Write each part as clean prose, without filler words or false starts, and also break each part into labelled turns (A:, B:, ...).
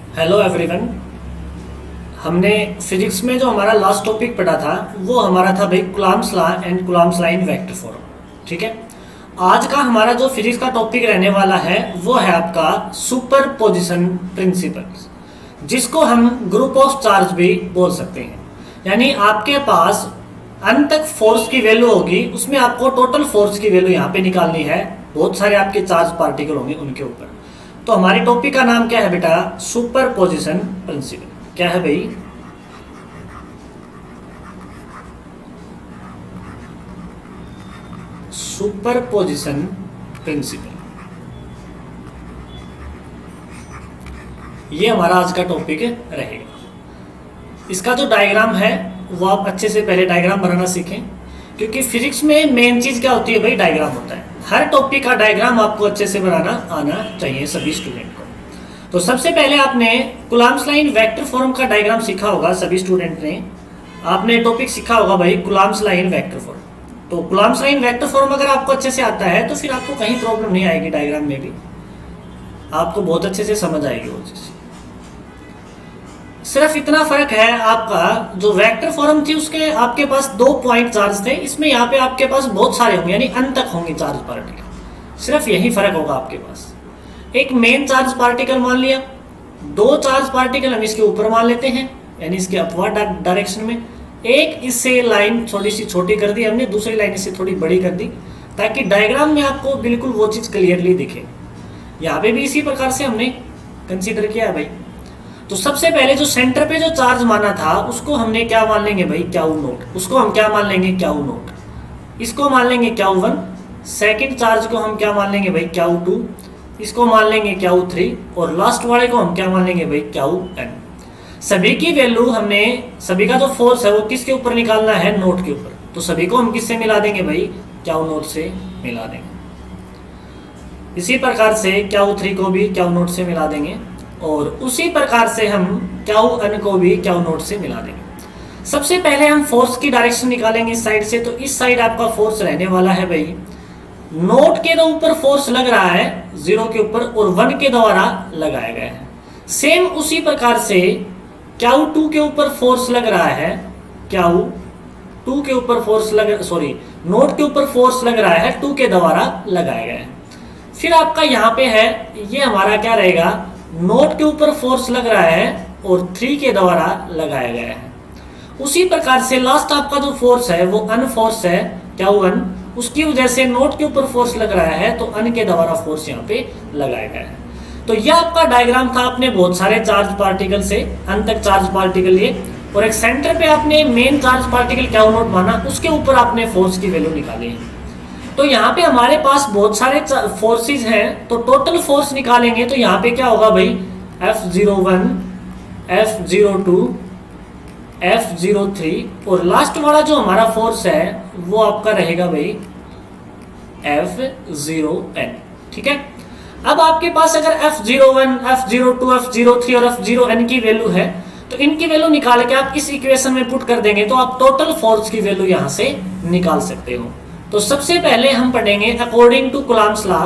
A: Hello everyone. हमने physics में जो हमारा लास्ट टॉपिक पढ़ा था वो हमारा था भाई Coulomb's law and Coulomb's line vector form. ठीक है, आज का हमारा जो फिजिक्स का टॉपिक रहने वाला है वो है आपका सुपरपोजिशन प्रिंसिपल, जिसको हम ग्रुप ऑफ चार्ज भी बोल सकते हैं। यानी आपके पास अंत तक फोर्स की वैल्यू होगी, उसमें आपको टोटल फोर्स की वैल्यू यहाँ पे निकालनी है। बहुत सारे आपके चार्ज पार्टिकल होंगे उनके ऊपर। तो हमारे टॉपिक का नाम क्या है बेटा? Superposition principle. क्या है भाई? Superposition principle. ये हमारा आज का टॉपिक रहेगा। इसका जो डायग्राम है वो आप अच्छे से पहले डायग्राम बनाना सीखें, क्योंकि फिजिक्स में मेन चीज क्या होती है भाई? डायग्राम होता है। हर टॉपिक का डायग्राम आपको अच्छे से बनाना आना चाहिए सभी स्टूडेंट को। तो सबसे पहले आपने कूलम्ब्स लाइन वेक्टर फॉर्म का डायग्राम सीखा होगा सभी स्टूडेंट ने। आपने टॉपिक सीखा होगा भाई कूलम्ब्स लाइन वेक्टर फॉर्म। तो कूलम्ब्स लाइन वेक्टर फॉर्म अगर आपको अच्छे से आता है तो फिर आपको कहीं प्रॉब्लम नहीं आएगी, डायग्राम में भी आपको बहुत अच्छे से समझ आएगी वो चीज। सिर्फ इतना फर्क है, आपका जो वेक्टर फॉर्म थी उसके आपके पास 2 पॉइंट चार्ज थे, इसमें यहाँ पे आपके पास बहुत सारे होंगे, यानी अंत तक होंगे चार्ज पार्टिकल। सिर्फ यही फर्क होगा आपके पास। एक मेन चार्ज पार्टिकल मान लिया, 2 चार्ज पार्टिकल हम इसके ऊपर मान लेते हैं, यानी इसके अपवर्ड डायरेक्शन में। एक इससे लाइन थोड़ी सी छोटी कर दी हमने, दूसरी लाइन इससे थोड़ी बड़ी कर दी, ताकि डायग्राम में आपको बिल्कुल वो चीज क्लियरली दिखे। यहाँ पे भी इसी प्रकार से हमने कंसीडर किया है भाई। तो सबसे पहले जो सेंटर पे जो चार्ज माना था उसको हमने क्या मान लेंगे भाई? Q note. उसको हम क्या मान लेंगे? Q note. इसको मान लेंगे Q1। सेकंड चार्ज को हम क्या मान लेंगे भाई? Q2। इसको मान लेंगे Q3 और लास्ट वाले को हम क्या मान लेंगे भाई? Qn। सभी की वैल्यू हमने, सभी का जो फोर्स है वो किसके ऊपर निकालना है? नोट के ऊपर। तो सभी को हम किससे मिला देंगे भाई? Q नोट से मिला देंगे। इसी प्रकार से Q3 को भी Q नोट से मिला देंगे और उसी प्रकार से हम Qn को भी Q नोट से मिला देंगे। सबसे पहले हम फोर्स की डायरेक्शन निकालेंगे इस साइड से। तो इस साइड आपका फोर्स रहने वाला है भाई, नोट के ऊपर फोर्स लग रहा है 0 के ऊपर और 1 के द्वारा लगाया गया है। सेम उसी प्रकार से Q2 के ऊपर फोर्स लग रहा है, Q2 के ऊपर फोर्स नोट के ऊपर फोर्स लग रहा है 2 के द्वारा लगाया गया है। फिर आपका यहाँ पे है, ये हमारा क्या रहेगा? नोट के ऊपर फोर्स लग रहा है और 3 के द्वारा लगाया गया है। उसी प्रकार से लास्ट आपका जो फोर्स है वो अनफोर्स है Q1, उसकी वजह से नोट के ऊपर फोर्स लग रहा है तो अन के द्वारा फोर्स यहाँ पे लगाया गया है। तो यह आपका डायग्राम था। आपने बहुत सारे चार्ज पार्टिकल से अंत तक चार्ज पार्टिकल लिए और एक सेंटर पे आपने main charge particle Q note माना, उसके ऊपर आपने फोर्स की वैल्यू निकाली है। तो यहाँ पे हमारे पास बहुत सारे फोर्सेस हैं, तो टोटल फोर्स निकालेंगे तो यहाँ पे क्या होगा भाई? F01, F02, F03 और लास्ट वाला जो हमारा फोर्स है वो आपका रहेगा भाई F0n। ठीक है, अब आपके पास अगर F01, F02, F03 और F0n की वैल्यू है तो इनकी वैल्यू निकाल के आप इस इक्वेशन में पुट कर देंगे तो आप टोटल फोर्स की वैल्यू यहाँ से निकाल सकते हो। तो सबसे पहले हम पढ़ेंगे अकॉर्डिंग टू कूलम्ब्स लॉ।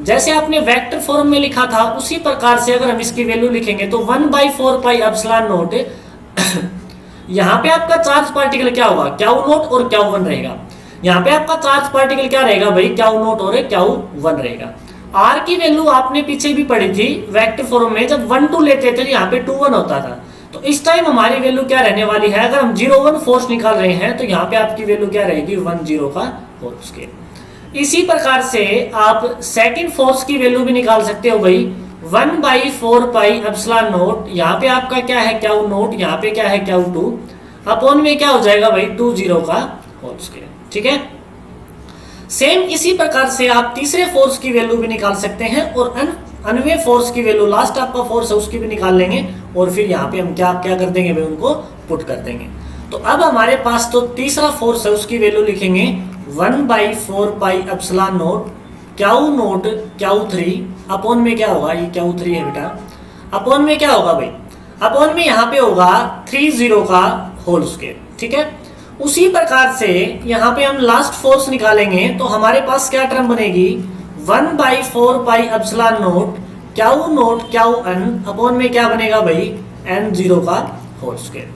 A: जैसे आपने वेक्टर फॉर्म में लिखा था उसी प्रकार से अगर हम इसकी वैल्यू लिखेंगे तो 1/4 पाई एप्सिलॉन नोट। यहाँ पे आपका चार्ज पार्टिकल क्या होगा? Q नोट और Q1 रहेगा। यहाँ पे आपका चार्ज पार्टिकल क्या रहेगा भाई? Q नोट और Q1 रहेगा। R की वैल्यू आपने पीछे भी पढ़ी थी वेक्टर फॉर्म में, जब 1 2 लेते थे यहाँ पे 2 1 होता था। तो इस टाइम हमारी वैल्यू क्या रहने वाली है? अगर हम 0 1 फोर्स निकाल रहे हैं तो यहाँ पे आपकी वैल्यू क्या रहेगी? 1 0 का फोर्स के। इसी प्रकार से आप सेकंड फोर्स की वैल्यू भी निकाल सकते हो भाई, 1/4 पाई एप्सिलॉन नोट। यहाँ पे आपका क्या है? Q note. यहाँ पे क्या है? Q2 अपॉन में क्या हो जाएगा भाई? 2 0 का फोर्स के। ठीक है, सेम इसी प्रकार से आप तीसरे फोर्स की वैल्यू भी निकाल सकते हैं और अनवे फोर्स की वैल्यू, लास्ट आपका फोर्स है उसकी भी निकाल लेंगे और फिर यहाँ पे हम क्या क्या कर देंगे भाई? उनको पुट कर देंगे। तो अब हमारे पास तो तीसरा फोर्स है उसकी वैल्यू लिखेंगे 1/4 pi epsilon note Q note Q3 upon में क्या होगा? ये Q3 है बेटा, अपॉन में क्या होगा भाई? अपॉन में यहाँ पे होगा 3 0 का होल स्क्वायर। ठीक है, उसी प्रकार से यहाँ पे हम लास्ट फोर्स निकालेंगे तो हमारे पास क्या टर्म बनेगी? 1/4 pi epsilon nought q nought q n upon में क्या बनेगा भाई n0 का होल स्क्वायर।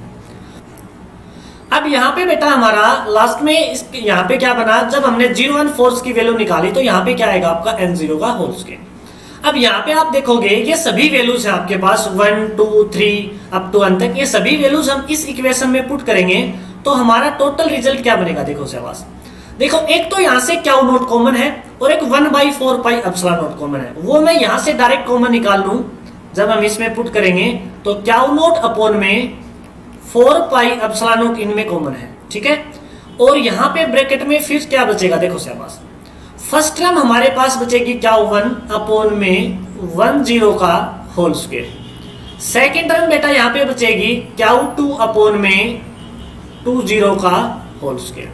A: अब यहाँ पे बेटा हमारा लास्ट में यहाँ पे क्या बना, जब हमने 0 1 फोर्स की वैल्यू निकाली तो यहाँ पे क्या आएगा आपका n0 का होल स्क्वायर। अब यहाँ पे आप देखोगे ये सभी वैल्यूज हैं आपके पास 1 2 3 अप टू n तक, ये सभी वैल्यूज हम इस इक्वेशन में पुट करेंगे तो हमारा टोटल रिजल्ट क्या बनेगा। देखो शाबाश, देखो एक तो यहाँ से क्याऊ नोट कॉमन है और एक 1/4 पाई एप्सिलॉन नोट कॉमन है, वो मैं यहाँ से डायरेक्ट कॉमन निकाल लूं। जब हम इसमें पुट करेंगे तो क्याऊ नोट अपॉन में 4 पाई एप्सिलॉन नोट इनमें कॉमन है, ठीक है। और यहाँ पे ब्रैकेट में फिर क्या बचेगा, देखो शाबाश, फर्स्ट टर्म हमारे पास बचेगी क्याऊ 1 अपॉन में 10 का होल स्क्वायर। सेकेंड टर्म बेटा यहाँ पे बचेगी क्याऊ 2 अपॉन में 20 का होल स्क्वायर।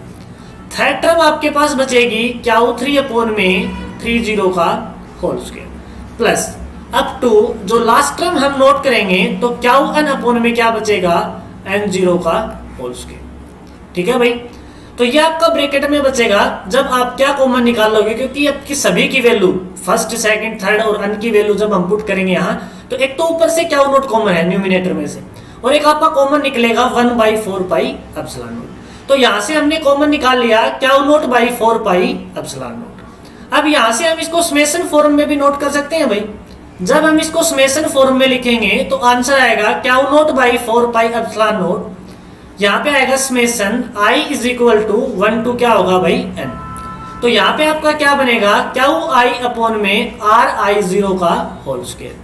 A: थर्ड टर्म आपके पास बचेगी क्याऊ 3 अपॉन में 30 का whole square plus up to जो लास्ट टर्म हम नोट करेंगे तो क्याऊ n अपॉन में क्या बचेगा n0 का होल स्क्वायर, ठीक है भाई। तो ये आपका ब्रैकेट में बचेगा जब आप क्या कॉमन निकाल लोगे, क्योंकि आपकी सभी की वैल्यू फर्स्ट सेकंड थर्ड और n की वैल्यू जब हम पुट करेंगे यहाँ तो एक तो ऊपर से क्याऊ नोट कॉमन है न्यूमिनेटर में से और एक आपका कॉमन निकलेगा 1/4 पाई एप्सिलॉन नोट। तो यहाँ से हमने कॉमन निकाल लिया q nought by 4 pi epsilon nought. अब यहाँ से हम इसको समेशन फॉर्म में भी नोट कर सकते हैं भाई। जब हम इसको समेशन फॉर्म में लिखेंगे तो आंसर आएगा q nought by 4 pi epsilon nought, यहाँ पे आएगा summation i is equal to 1 to क्या होगा भाई n। तो यहाँ पे आपका क्या बनेगा क्याऊ i अपॉन में ri0 का होल स्क्वायर।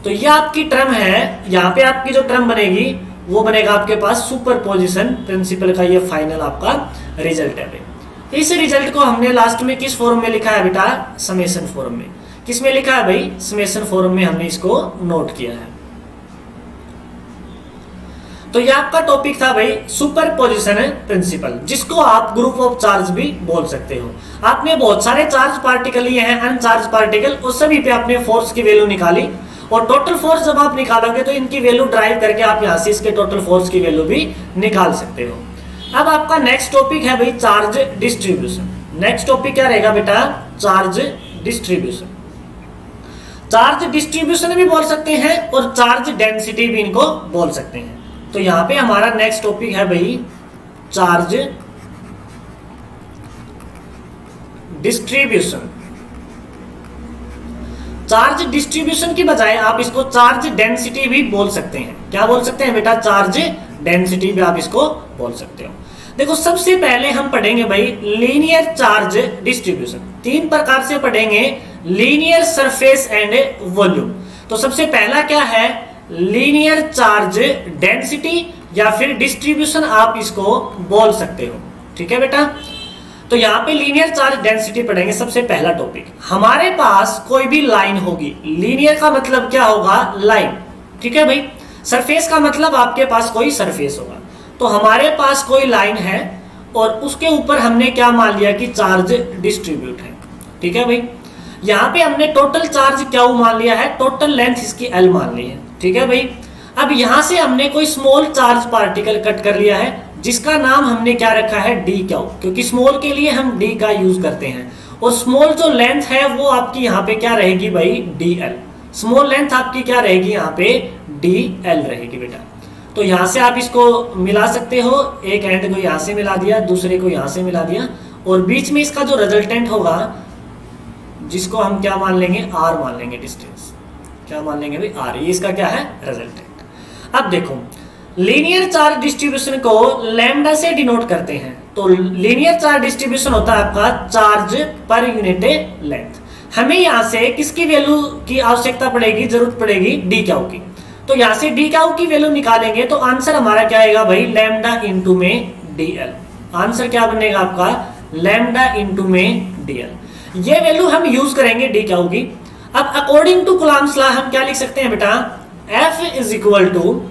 A: तो ये आपकी टर्म है, यहाँ पे आपकी जो टर्म बनेगी वो बनेगा आपके पास सुपरपोजिशन प्रिंसिपल का ये फाइनल आपका रिजल्ट है भाई। इस रिजल्ट को हमने लास्ट में किस फॉर्म में लिखा है बेटा, समेशन फॉर्म में। किस में लिखा है भाई, समेशन फॉर्म में हमने इसको नोट किया है। तो ये आपका टॉपिक था भाई सुपरपोजिशन प्रिंसिपल, जिसको आप ग्रुप ऑफ चार्ज भी बोल सकते हो। आपने बहुत सारे चार्ज पार्टिकल लिए हैं, अनचार्ज पार्टिकल, उस सभी पे आपने फोर्स की वैल्यू निकाली और टोटल फोर्स जब आप निकालोगे तो इनकी वैल्यू ड्राइव करके आप यहाँ से इसके टोटल फोर्स की वैल्यू भी निकाल सकते हो। अब आपका नेक्स्ट टॉपिक है भाई चार्ज डिस्ट्रीब्यूशन। नेक्स्ट टॉपिक क्या रहेगा बेटा, चार्ज डिस्ट्रीब्यूशन। चार्ज डिस्ट्रीब्यूशन भी बोल सकते हैं और चार्ज डेंसिटी भी इनको बोल सकते हैं। तो यहाँ पे हमारा नेक्स्ट टॉपिक है भाई चार्ज डिस्ट्रीब्यूशन। चार्ज डिस्ट्रीब्यूशन की बजाय आप इसको चार्ज डेंसिटी भी बोल सकते हैं। क्या बोल सकते हैं बेटा, चार्ज डेंसिटी भी आप इसको बोल सकते हो। देखो सबसे पहले हम पढ़ेंगे भाई लीनियर चार्ज डिस्ट्रीब्यूशन। तीन प्रकार से पढ़ेंगे, लीनियर, सरफेस एंड वॉल्यूम। तो सबसे पहला क्या है, लीनियर चार्ज डेंसिटी या फिर डिस्ट्रीब्यूशन आप इसको बोल सकते हो, ठीक है बेटा। तो यहाँ पे लीनियर चार्ज डेंसिटी पढ़ेंगे सबसे पहला टॉपिक। हमारे पास कोई भी लाइन होगी, लीनियर का मतलब क्या होगा, लाइन, ठीक है भाई। सरफेस का मतलब आपके पास कोई सरफेस होगा। तो हमारे पास कोई लाइन है और उसके ऊपर हमने क्या मान लिया कि चार्ज डिस्ट्रीब्यूट है, ठीक है भाई। यहाँ पे हमने टोटल चार्ज क्या मान लिया है, टोटल लेंथ इसकी L मान ली है, ठीक है भाई। अब यहाँ से हमने कोई स्मॉल चार्ज पार्टिकल कट कर लिया है जिसका नाम हमने क्या रखा है, डी क्यू, क्योंकि स्मॉल के लिए हम डी का यूज करते हैं। और स्मॉल जो लेंथ है वो आपकी यहाँ पे क्या रहेगी भाई, डी एल। स्मॉल लेंथ आपकी क्या रहेगी यहाँ पे, डी एल रहेगी बेटा। तो यहाँ से आप इसको मिला सकते हो, एक एंड को यहाँ से मिला दिया, दूसरे को यहाँ से मिला दिया और बीच में इसका जो रिजल्टेंट होगा जिसको हम क्या मान लेंगे, आर मान लेंगे, डिस्टेंस क्या मान लेंगे भाई, आर। ये इसका क्या है, रिजल्टेंट। अब देखो लीनियर चार्ज डिस्ट्रीब्यूशन को लैम्डा से डिनोट करते हैं। तो लीनियर चार्ज डिस्ट्रीब्यूशन होता है आपका चार्ज पर यूनिट लेंथ। हमें यहाँ से किसकी वैल्यू की आवश्यकता पड़ेगी, जरूरत पड़ेगी डी क्यू की। तो यहाँ से डी क्यू की वैल्यू निकालेंगे तो आंसर हमारा क्या आएगा भाई, लैम्डा इंटू में डी एल। आंसर क्या बनेगा आपका, लैम्डा इंटू में डी एल। ये वैल्यू हम यूज करेंगे डी क्यू की। अब अकॉर्डिंग टू कूलम्ब्स लॉ हम क्या लिख सकते हैं बेटा, F is equal to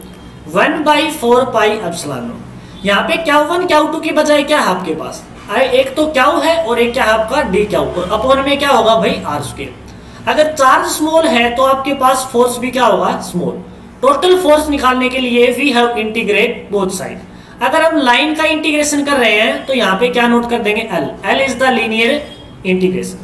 A: 1/4 pi epsilon naught. यहाँ पे क्यू वन क्यू टू की बजाय क्या है आपके पास, एक तो क्यू है और एक क्या है आपका डी क्यू, और अपॉन में क्या होगा भाई, आर स्क्वायर। अगर चार्ज स्मॉल है तो आपके पास फोर्स भी क्या होगा, स्मॉल। टोटल फोर्स निकालने के लिए we have integrate both side. अगर हम लाइन का इंटीग्रेशन कर रहे हैं तो यहाँ पे क्या नोट कर देंगे, L. L is the linear integration,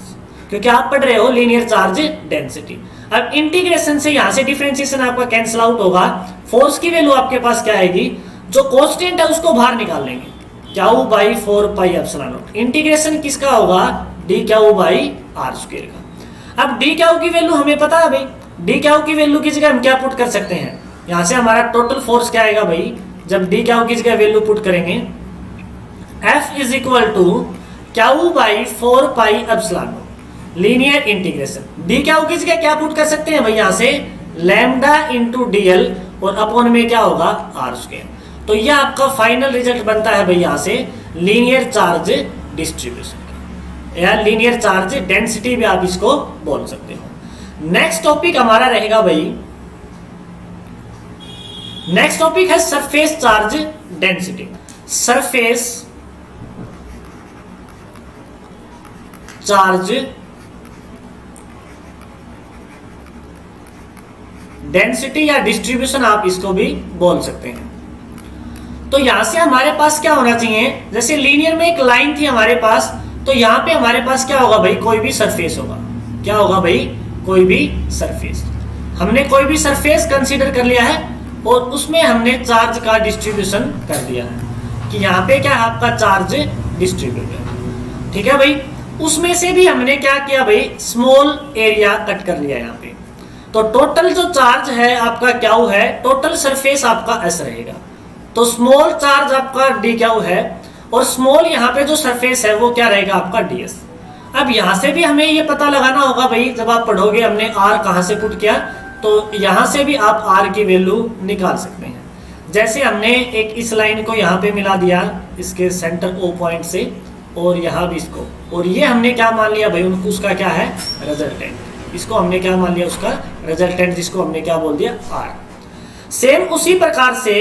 A: क्योंकि आप पढ़ रहे हो लीनियर चार्ज डेंसिटी। अब इंटीग्रेशन से यहां से डिफरेंशिएशन आपका कैंसिल आउट होगा, फोर्स की वैल्यू आपके पास क्या आएगी, जो कांस्टेंट है उसको बाहर निकाल लेंगे, Q by 4 pi epsilon naught. Integration किसका होगा, D Q by R square का। अब डी क्यू की वैल्यू हमें पता है भाई, डी क्यू की वैल्यू की जगह हम क्या पुट कर सकते हैं, यहां से हमारा टोटल फोर्स क्या आएगा भाई, जब डी क्यू की जगह वैल्यू पुट करेंगे, F is equal to Q by 4 pi epsilon naught linear integration. D Q की जगह क्या पुट कर सकते हैं भाई, यहां से लैम्डा इंटू डीएल और अपॉन में क्या होगा आर स्क्वायर। तो यह आपका फाइनल रिजल्ट बनता है भाई यहां से लीनियर चार्ज डिस्ट्रीब्यूशन या लीनियर चार्ज डेंसिटी भी आप इसको बोल सकते हो। नेक्स्ट टॉपिक हमारा रहेगा भाई, नेक्स्ट टॉपिक है surface charge density. Surface charge density या डिस्ट्रीब्यूशन आप इसको भी बोल सकते हैं। तो यहां से हमारे पास क्या होना चाहिए, जैसे लीनियर में एक लाइन थी हमारे पास, तो यहां पे हमारे पास क्या होगा भाई, कोई भी सरफेस होगा। क्या होगा भाई, कोई भी सरफेस। हमने कोई भी सरफेस कंसीडर कर लिया है और उसमें हमने चार्ज का डिस्ट्रीब्यूशन कर दिया है कि यहाँ पे क्या है आपका चार्ज डिस्ट्रीब्यूट है। ठीक है भाई, उसमें से भी हमने क्या किया भाई, स्मॉल एरिया कट कर लिया यहाँ पे। तो टोटल जो चार्ज है आपका क्या है, टोटल सरफेस आपका एस रहेगा। तो स्मॉल चार्ज आपका डी क्यू है और स्मॉल यहाँ पे जो सरफेस है वो क्या रहेगा आपका डीएस। अब यहाँ से भी हमें ये पता लगाना होगा भाई, जब आप पढ़ोगे हमने आर कहाँ से पुट किया, तो यहाँ से भी आप आर की वैल्यू निकाल सकते हैं। जैसे हमने एक इस लाइन को यहाँ पे मिला दिया इसके सेंटर ओ पॉइंट से और यहाँ भी इसको, और ये हमने क्या मान लिया भाई, उनको उसका क्या है रिजल्टेंट, इसको हमने क्या मान लिया उसका रिजल्टेंट, जिसको हमने क्या बोल दिया आर। सेम उसी प्रकार से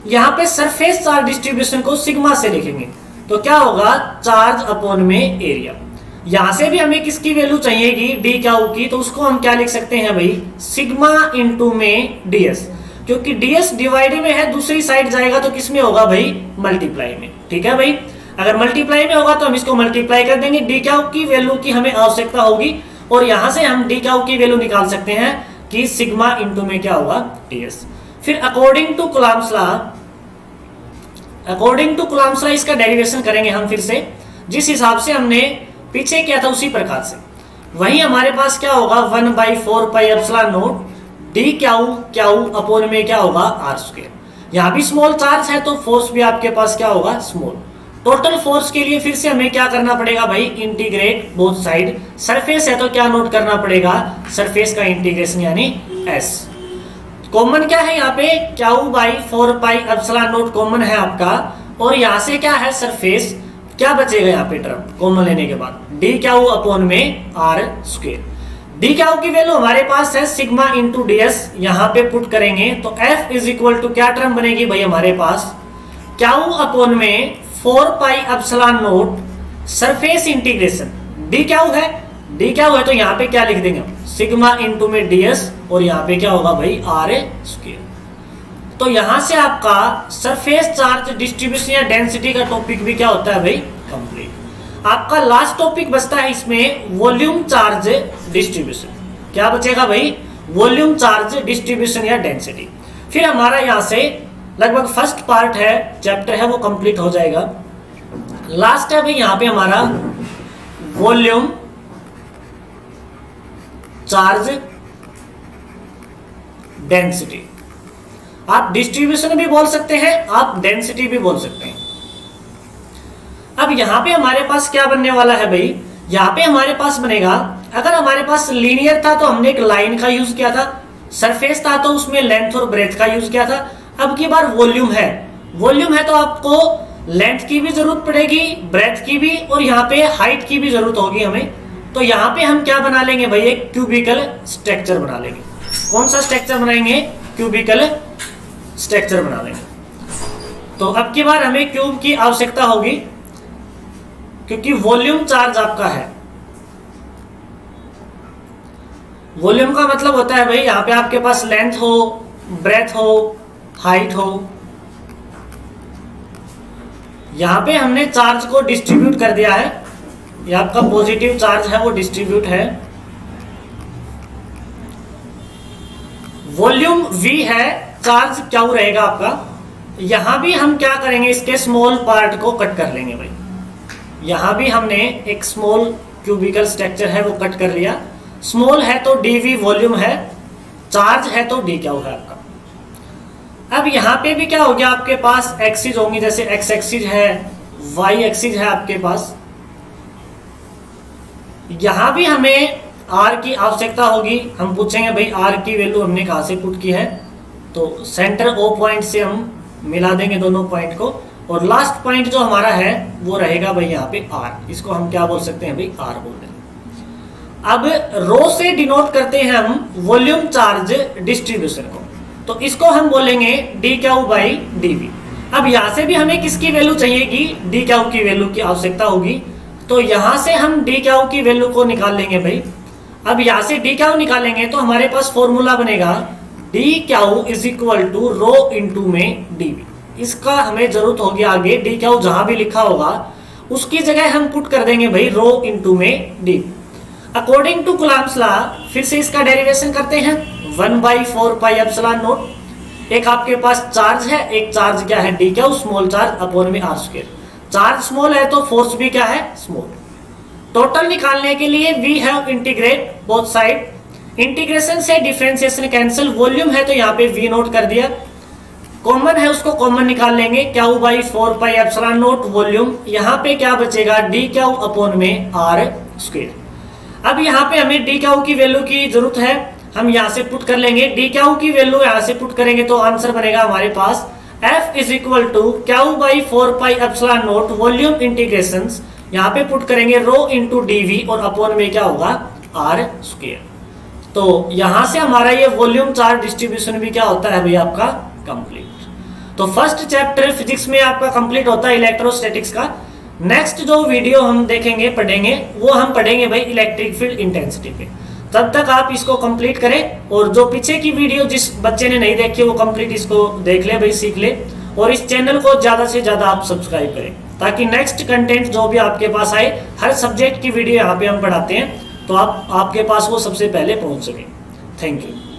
A: यहाँ पे सरफेस चार्ज डिस्ट्रीब्यूशन को सिग्मा से लिखेंगे, तो क्या होगा चार्ज अपॉन में एरिया। यहां से भी हमें किसकी वैल्यू चाहिएगी, डी क्यू की, तो उसको हम क्या लिख सकते हैं भाई, सिग्मा इंटू में डीएस, क्योंकि डीएस डिवाइड में है, दूसरी साइड जाएगा तो किस में होगा भाई, मल्टीप्लाई में। ठीक है भाई, अगर मल्टीप्लाई में होगा तो हम इसको मल्टीप्लाई कर देंगे, डी क्यू की वैल्यू की हमें आवश्यकता होगी और यहां से हम डी क्यू की वैल्यू निकाल सकते हैं कि सिग्मा इंटू में क्या होगा डीएस। फिर according to Coulomb's law, according to Coulomb's law इसका डेरिवेशन करेंगे हम फिर से, जिस हिसाब से हमने पीछे किया था उसी प्रकार से। वहीं हमारे पास क्या होगा 1/4 pi epsilon not D Q upon में क्या होगा आर स्क्वायर। यहाँ भी स्मॉल चार्ज है तो फोर्स भी आपके पास क्या होगा स्मॉल। टोटल फोर्स के लिए फिर से हमें क्या करना पड़ेगा भाई, इंटीग्रेट बोथ साइड। सरफेस है तो क्या नोट करना पड़ेगा, सरफेस का इंटीग्रेशन यानी एस। कॉमन क्या है यहाँ पे, Q/4 pi epsilon not common है आपका, और यहाँ से क्या है सरफेस, क्या बचेगा यहाँ पे टर्म कॉमन लेने के बाद, डी क्यू अपॉन में आर स्क्वायर। डी क्यू की वैल्यू हमारे पास है सिग्मा इंटू डीएस, यहाँ पे पुट करेंगे तो एफ इज इक्वल टू क्या टर्म बनेगी भाई हमारे पास, क्यू अपॉन में 4 pi epsilon not surface integration D Q है, डी क्यू है तो यहाँ पे क्या लिख देंगे सिग्मा इंटू में डीएस, और यहाँ पे क्या होगा भाई आर स्क्वायर। तो यहां से आपका सरफेस चार्ज डिस्ट्रीब्यूशन या डेंसिटी का टॉपिक भी क्या होता है भाई कंप्लीट। आपका लास्ट टॉपिक बचता है इसमें वॉल्यूम चार्ज डिस्ट्रीब्यूशन। क्या बचेगा भाई, वॉल्यूम चार्ज डिस्ट्रीब्यूशन या डेंसिटी। फिर हमारा यहां से लगभग फर्स्ट पार्ट है चैप्टर है वो कंप्लीट हो जाएगा। लास्ट है भाई यहाँ पे हमारा वॉल्यूम चार्ज डेंसिटी। आप डिस्ट्रीब्यूशन भी बोल सकते हैं, आप डेंसिटी भी बोल सकते हैं। अब यहां पे हमारे पास क्या बनने वाला है भाई, यहां पे हमारे पास बनेगा, अगर हमारे पास लीनियर था तो हमने एक लाइन का यूज किया था, सरफेस था तो उसमें लेंथ और ब्रेथ का यूज किया था। अब की बार वॉल्यूम है, वॉल्यूम है तो आपको लेंथ की भी जरूरत पड़ेगी, ब्रेथ की भी, और यहाँ पे हाइट की भी जरूरत होगी हमें। तो यहाँ पे हम क्या बना लेंगे भाई, एक क्यूबिकल स्ट्रक्चर बना लेंगे। कौन सा स्ट्रक्चर बनाएंगे, क्यूबिकल स्ट्रक्चर बना लेंगे। तो अब की बार हमें क्यूब की आवश्यकता होगी क्योंकि वॉल्यूम चार्ज आपका है। वॉल्यूम का मतलब होता है भाई यहाँ पे आपके पास लेंथ हो, ब्रेथ हो, हाइट हो। यहाँ पे हमने चार्ज को डिस्ट्रीब्यूट कर दिया है, ये आपका पॉजिटिव चार्ज है वो डिस्ट्रीब्यूट है, वॉल्यूम V है, चार्ज क्या रहेगा आपका। यहां भी हम क्या करेंगे, इसके स्मॉल पार्ट को कट कर लेंगे भाई। यहां भी हमने एक स्मॉल क्यूबिकल स्ट्रक्चर है वो कट कर लिया। स्मॉल है तो dV वॉल्यूम है, चार्ज है तो d क्या होगा आपका। अब यहां पे भी क्या हो गया, आपके पास एक्सिस होंगी, जैसे x एक्सिस है, y एक्सिस है आपके पास। यहां भी हमें r की आवश्यकता होगी। हम पूछेंगे भाई r की वैल्यू हमने कहां से पुट की है, तो सेंटर O पॉइंट से हम मिला देंगे दोनों पॉइंट को, और लास्ट पॉइंट जो हमारा है वो रहेगा भाई यहाँ पे r। इसको हम क्या बोल सकते हैं भाई, r बोल देंगे। अब रो से डिनोट करते हैं हम वॉल्यूम चार्ज डिस्ट्रीब्यूशन को, तो इसको हम बोलेंगे डी क्यू बाई dV। अब यहां से भी हमें किसकी वैल्यू चाहिए कि डी क्यू की वैल्यू की आवश्यकता होगी, तो यहां से हम डी क्यू की वैल्यू को निकाल लेंगे भाई। अब यहां से डी क्यू निकालेंगे तो हमारे पास फॉर्मूला बनेगा D Q is equal to rho into में dV। इसका हमें जरूरत होगी आगे, डी क्यू जहां भी लिखा होगा उसकी जगह हम पुट कर देंगे भाई रो इंटू में dV। According to Coulomb's law फिर से इसका डेरिवेशन करते हैं, 1/4 पाई एप्सिलॉन नॉट। एक आपके पास चार्ज है, एक चार्ज क्या है D Q small charge upon में r स्क्वायर। चार्ज स्मॉल है तो फोर्स भी क्या है स्मॉल। टोटल निकालने के लिए we have integrate both side. Integration से डिफरेंशिएशन कैंसिल, वॉल्यूम है तो यहाँ पे वी नोट कर दिया, कॉमन है उसको कॉमन निकाल लेंगे, Q/4 pi epsilon naught volume. यहाँ पे क्या बचेगा डी क्यू अपॉन में r स्क्वायर। अब यहाँ पे हमें डी क्यू की वैल्यू की जरूरत है, हम यहाँ से पुट कर लेंगे। डी क्यू की वैल्यू यहाँ से पुट करेंगे तो आंसर बनेगा हमारे पास F is equal to Q/4 pi epsilon naught volume integration, यहाँ पे पुट करेंगे रो इंटू dV और अपॉन में क्या होगा r स्क्वायर। तो यहां से हमारा ये वॉल्यूम चार्ज डिस्ट्रीब्यूशन भी क्या होता है भाई आपका कंप्लीट। तो फर्स्ट चैप्टर फिजिक्स में आपका कंप्लीट होता है इलेक्ट्रोस्टैटिक्स का। नेक्स्ट जो वीडियो हम देखेंगे पढ़ेंगे वो हम पढ़ेंगे भाई इलेक्ट्रिक फील्ड इंटेंसिटी पे। तब तक आप इसको कंप्लीट करें, और जो पीछे की वीडियो जिस बच्चे ने नहीं देखी वो कंप्लीट इसको देख ले भाई, सीख ले, और इस चैनल को ज्यादा से ज्यादा आप सब्सक्राइब करें ताकि नेक्स्ट कंटेंट जो भी आपके पास आए, हर सब्जेक्ट की वीडियो यहाँ पे हम पढ़ाते हैं, तो आपके पास वो सबसे पहले पहुंच सके। Thank you.